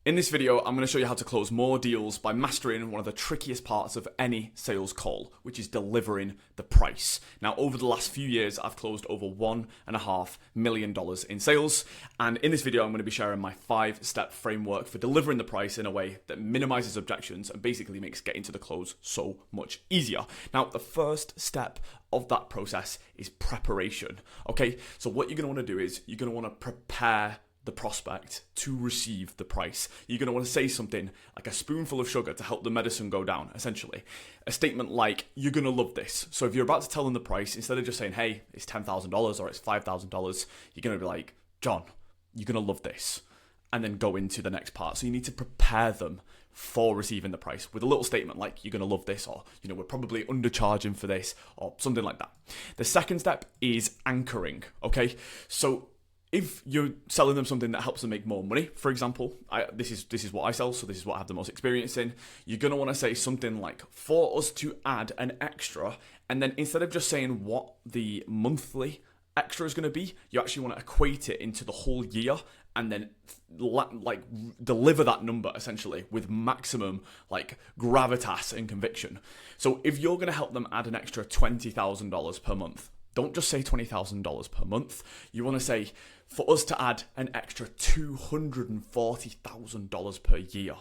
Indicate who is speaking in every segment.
Speaker 1: In this video, I'm going to show you how to close more deals by mastering one of the trickiest parts of any sales call, which is delivering the price. Now, over the last few years, I've closed over $1.5 million in sales. And in this video, I'm going to be sharing my 5-step framework for delivering the price in a way that minimizes objections and basically makes getting to the close so much easier. Now, the first step of that process is preparation. Okay, so what you're going to want to do is you're going to want to prepare the prospect to receive the price. You're going to want to say something like a spoonful of sugar to help the medicine go down, essentially. A statement like, you're going to love this. So if you're about to tell them the price, instead of just saying, hey, it's $10,000 or it's $5,000, you're going to be like, John, you're going to love this. And then go into the next part. So you need to prepare them for receiving the price with a little statement like, you're going to love this, or, we're probably undercharging for this, or something like that. The second step is anchoring, okay? So if you're selling them something that helps them make more money, for example, this is what I sell, so this is what I have the most experience in, you're going to want to say something like, for us to add an extra, and then instead of just saying what the monthly extra is going to be, you actually want to equate it into the whole year, and then deliver that number essentially with maximum gravitas and conviction. So if you're going to help them add an extra $20,000 per month, don't just say $20,000 per month. You want to say, for us to add an extra $240,000 per year,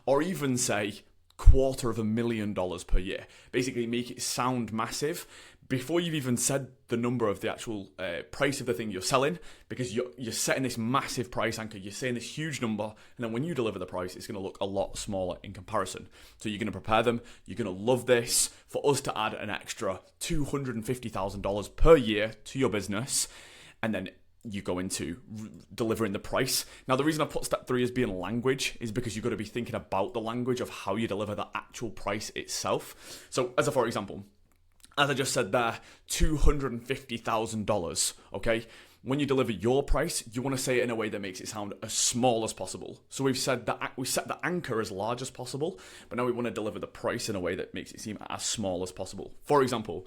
Speaker 1: or even say $250,000 per year. Basically make it sound massive before you've even said the number of the actual price of the thing you're selling, because you're setting this massive price anchor, you're saying this huge number, and then when you deliver the price, it's going to look a lot smaller in comparison. So you're going to prepare them, you're going to love this, for us to add an extra $250,000 per year to your business, and then you go into delivering the price. Now, the reason I put step 3 as being language is because you've got to be thinking about the language of how you deliver the actual price itself. So as a for example, as I just said there, $250,000, okay? When you deliver your price, you want to say it in a way that makes it sound as small as possible. So we've said that we set the anchor as large as possible, but now we want to deliver the price in a way that makes it seem as small as possible. For example,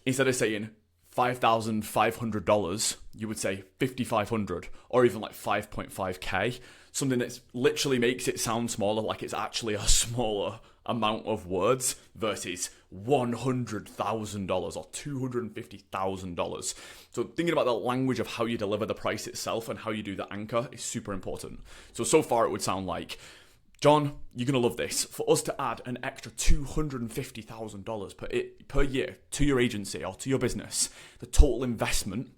Speaker 1: instead of saying $5,500, you would say $5,500, or even like 5.5K, something that literally makes it sound smaller, like it's actually a smaller amount of words versus $100,000 or $250,000. So thinking about the language of how you deliver the price itself and how you do the anchor is super important. So far it would sound like, John, you're going to love this. For us to add an extra $250,000 per year to your agency or to your business, the total investment,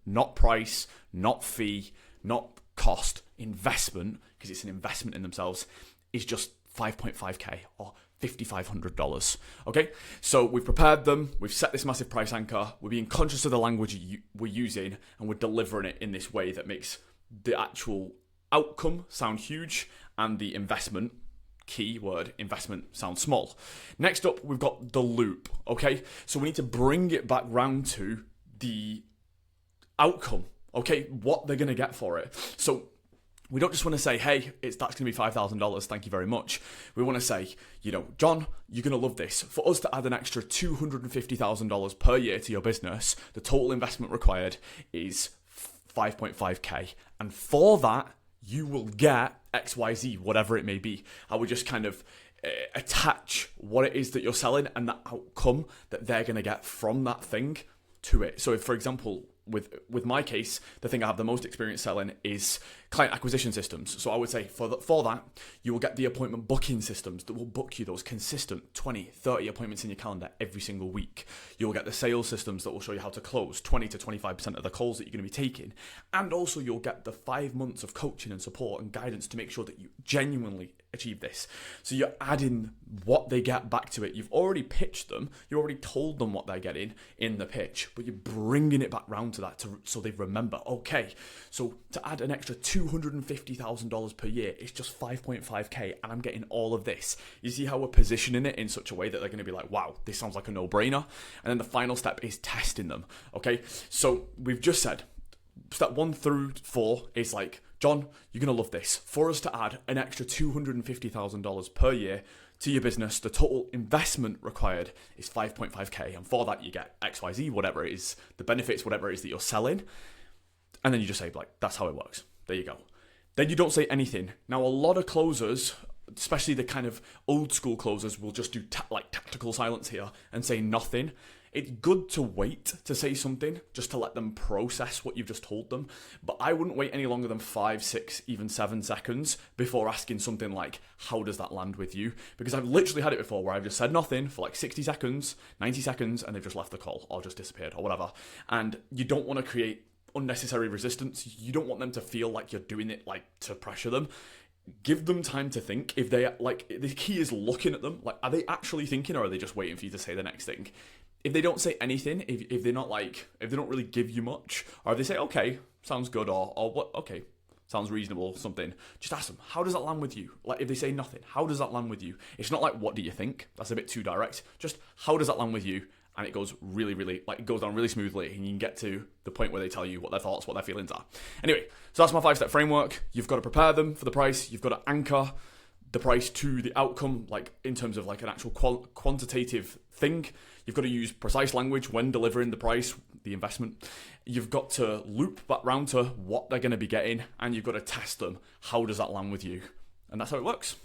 Speaker 1: not price, not fee, not cost, investment, because it's an investment in themselves, is just 5.5K or $5,500. Okay, so we've prepared them, we've set this massive price anchor, we're being conscious of the language we're using, and we're delivering it in this way that makes the actual outcome sound huge and the investment, keyword investment, sound small. Next up, we've got the loop. Okay, so we need to bring it back round to the outcome. Okay, what they're going to get for it. So we don't just want to say, hey, that's going to be $5,000, thank you very much. We want to say, John, you're going to love this. For us to add an extra $250,000 per year to your business, the total investment required is 5.5K. And for that, you will get XYZ, whatever it may be. I would just kind of attach what it is that you're selling and the outcome that they're going to get from that thing to it. So if, for example, with my case, the thing I have the most experience selling is client acquisition systems. So I would say for that, you will get the appointment booking systems that will book you those consistent 20, 30 appointments in your calendar every single week. You'll get the sales systems that will show you how to close 20 to 25% of the calls that you're going to be taking. And also you'll get the 5 months of coaching and support and guidance to make sure that you genuinely achieve this. So you're adding what they get back to it. You've already pitched them. You already told them what they're getting in the pitch, but you're bringing it back round to that so they remember, okay, so to add an extra $250,000 per year, it's just 5.5K and I'm getting all of this. You see how we're positioning it in such a way that they're going to be like, wow, this sounds like a no-brainer. And then the final step is testing them. Okay, so we've just said step 1 through 4 is like, John, you're going to love this. For us to add an extra $250,000 per year to your business, the total investment required is 5.5K. And for that, you get XYZ, whatever it is, the benefits, whatever it is that you're selling. And then you just say, that's how it works. There you go. Then you don't say anything. Now, a lot of closers, especially the kind of old school closers, will just do tactical silence here and say nothing. It's good to wait to say something, just to let them process what you've just told them. But I wouldn't wait any longer than 5, 6, even 7 seconds before asking something like, how does that land with you? Because I've literally had it before where I've just said nothing for like 60 seconds, 90 seconds, and they've just left the call or just disappeared or whatever. And you don't want to create unnecessary resistance. You don't want them to feel like you're doing it like to pressure them. Give them time to think. If they like, the key is looking at them. Like, are they actually thinking, or are they just waiting for you to say the next thing? If they don't say anything, if they're not like, if they don't really give you much, or if they say, okay, sounds good, or what, okay, sounds reasonable, something, just ask them, how does that land with you? Like, if they say nothing, how does that land with you? It's not like, what do you think? That's a bit too direct. Just, how does that land with you? And it goes really, really, like, it goes down really smoothly, and you can get to the point where they tell you what their thoughts, what their feelings are. Anyway, so that's my 5-step framework. You've got to prepare them for the price. You've got to anchor the price to the outcome, like in terms of like an actual quantitative thing. You've got to use precise language when delivering the price, the investment. You've got to loop back round to what they're going to be getting, and you've got to test them. How does that land with you? And that's how it works.